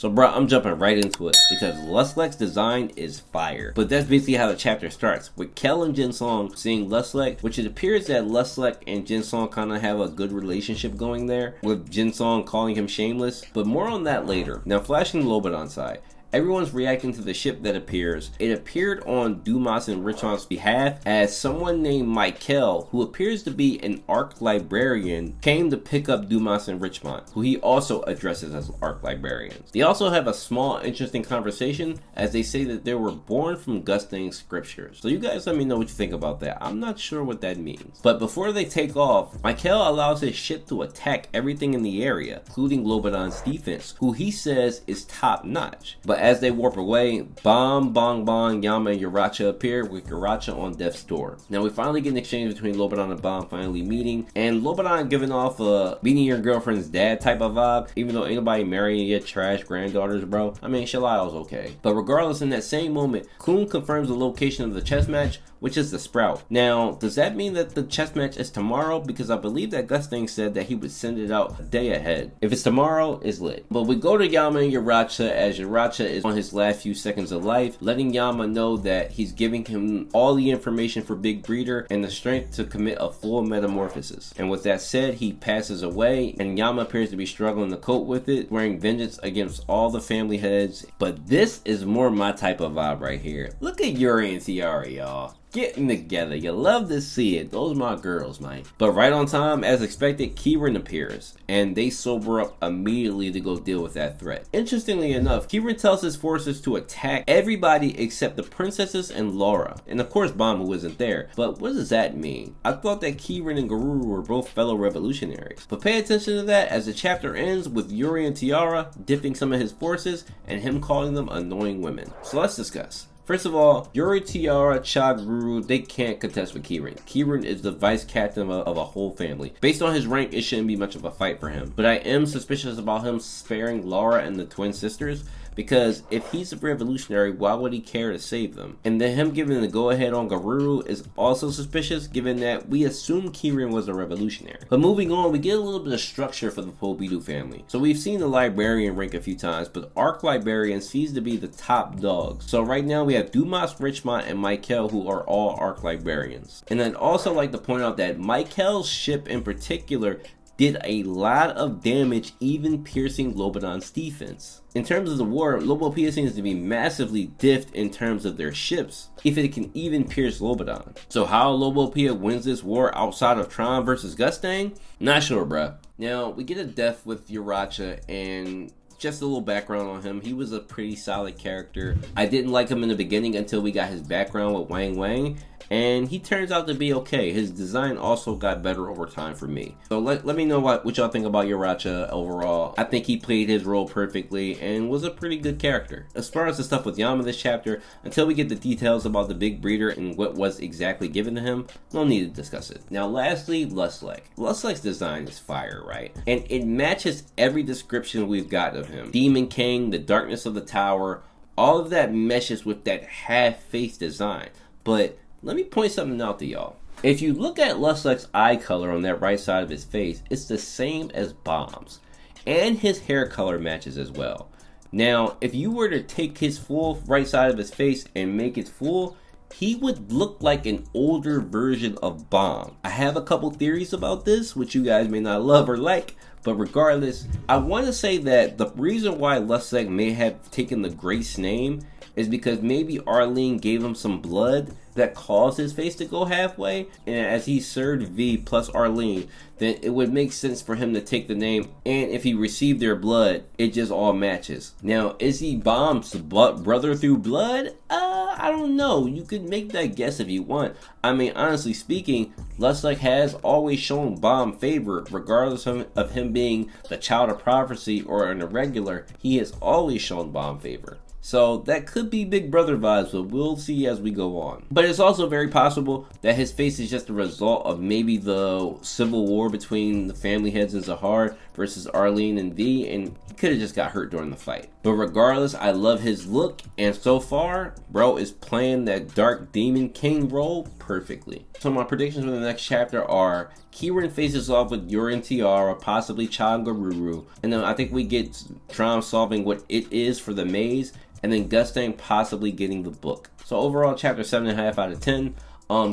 So bro, I'm jumping right into it because Luslec's design is fire. But that's basically how the chapter starts, with Kel and Jinsong seeing Luslec, which it appears that Luslec and Jinsong kind of have a good relationship going there, with Jinsong calling him shameless, but more on that later. Now flashing Lobadon side. Everyone's reacting to the ship that appears. It appeared on Dumas and Richard's behalf as someone named Michael, who appears to be an Arc Librarian, came to pick up Dumas and Richmond, who he also addresses as Arc Librarians. They also have a small interesting conversation as they say that they were born from Gustang's scriptures. So you guys let me know what you think about that. I'm not sure what that means. But before they take off, Michael allows his ship to attack everything in the area, including Lobadon's defense, who he says is top notch. But as they warp away, BAAM, Bong Bong, Yama, and Yaracha appear, with Yaracha on death's door. Now we finally get an exchange between Lobadon and BAAM finally meeting, and Lobadon giving off a meeting your girlfriend's dad type of vibe, even though ain't nobody marrying your trash granddaughters, bro. I mean, Shalile's okay. But regardless, in that same moment, Kun confirms the location of the chess match, which is the Sprout. Now, does that mean that the chess match is tomorrow? Because I believe that Gustang said that he would send it out a day ahead. If it's tomorrow, it's lit. But we go to Yama and Yaracha as Yaracha is on his last few seconds of life, letting Yama know that he's giving him all the information for Big Breeder and the strength to commit a full metamorphosis. And with that said, he passes away, and Yama appears to be struggling to cope with it, wearing vengeance against all the family heads. But this is more my type of vibe right here. Look at Yuri and Tiara, y'all. Getting together. You love to see it. Those are my girls, man. But right on time, as expected, KIRIN appears, and they sober up immediately to go deal with that threat. Interestingly enough, KIRIN tells his forces to attack everybody except the princesses and Laura, and of course BAAM, who isn't there. But what does that mean? I thought that KIRIN and Garuru were both fellow revolutionaries. But pay attention to that as the chapter ends with Yuri and Tiara dipping some of his forces and him calling them annoying women. So let's discuss. First of all, Yuri, Tiara, Chaguru, they can't contest with KIRIN. KIRIN is the vice captain of a whole family. Based on his rank, it shouldn't be much of a fight for him. But I am suspicious about him sparing Laura and the twin sisters, because if he's a revolutionary, why would he care to save them? And then him giving the go-ahead on Garuru is also suspicious, given that we assume KIRIN was a revolutionary. But moving on, we get a little bit of structure for the Pobidu family. So we've seen the librarian rank a few times, but Arc Librarian seems to be the top dogs. So right now we have Dumas, Richmond, and Michael, who are all Arc Librarians. And I'd also like to point out that Michael's ship in particular did a lot of damage, even piercing Lobadon's defense. In terms of the war, Lobopia seems to be massively diffed in terms of their ships, if it can even pierce Lobadon. So how Lobopia wins this war outside of Tron versus Gustang? Not sure, bruh. Now, we get a death with Yaracha, and just a little background on him. He was a pretty solid character. I didn't like him in the beginning until we got his background with Wang Wang, and he turns out to be okay. His design also got better over time for me. So let me know what y'all think about Yaracha overall. I think he played his role perfectly and was a pretty good character. As far as the stuff with Yama this chapter, until we get the details about the Big Breeder and what was exactly given to him, no need to discuss it. Now lastly, Luslec. Luslec's design is fire, right? And it matches every description we've got of him. Demon King, the darkness of the tower, all of that meshes with that half-face design. But let me point something out to y'all. If you look at Luslec's eye color on that right side of his face, it's the same as BAAM's. And his hair color matches as well. Now, if you were to take his full right side of his face and make it full, he would look like an older version of BAAM. I have a couple theories about this, which you guys may not love or like, but regardless, I want to say that the reason why Luslec may have taken the Grace name is because maybe Arlene gave him some blood that caused his face to go halfway, and as he served V plus Arlene, then it would make sense for him to take the name, and if he received their blood, it just all matches. Now, is he BAAM's brother through blood? I don't know. You could make that guess if you want. I mean, honestly speaking, Luslec has always shown BAAM favor, regardless of him being the child of prophecy or an irregular. He has always shown BAAM favor. So that could be Big Brother vibes, but we'll see as we go on. But it's also very possible that his face is just a result of maybe the civil war between the family heads and Zahar versus Arlene and V, and he could have just got hurt during the fight. But regardless, I love his look, and so far, bro is playing that Dark Demon King role perfectly. So my predictions for the next chapter are KIRIN faces off with Yurin Tiara, possibly Changaruru, and then I think we get Tron solving what it is for the maze, and then Gustang possibly getting the book. So overall, chapter 7.5 out of 10.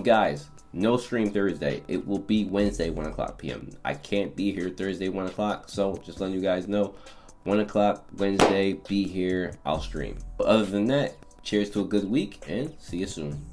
Guys, no stream Thursday. It will be Wednesday, 1 o'clock p.m. I can't be here Thursday, 1 o'clock, so just letting you guys know, 1 o'clock Wednesday, be here, I'll stream. But other than that, cheers to a good week, and see you soon.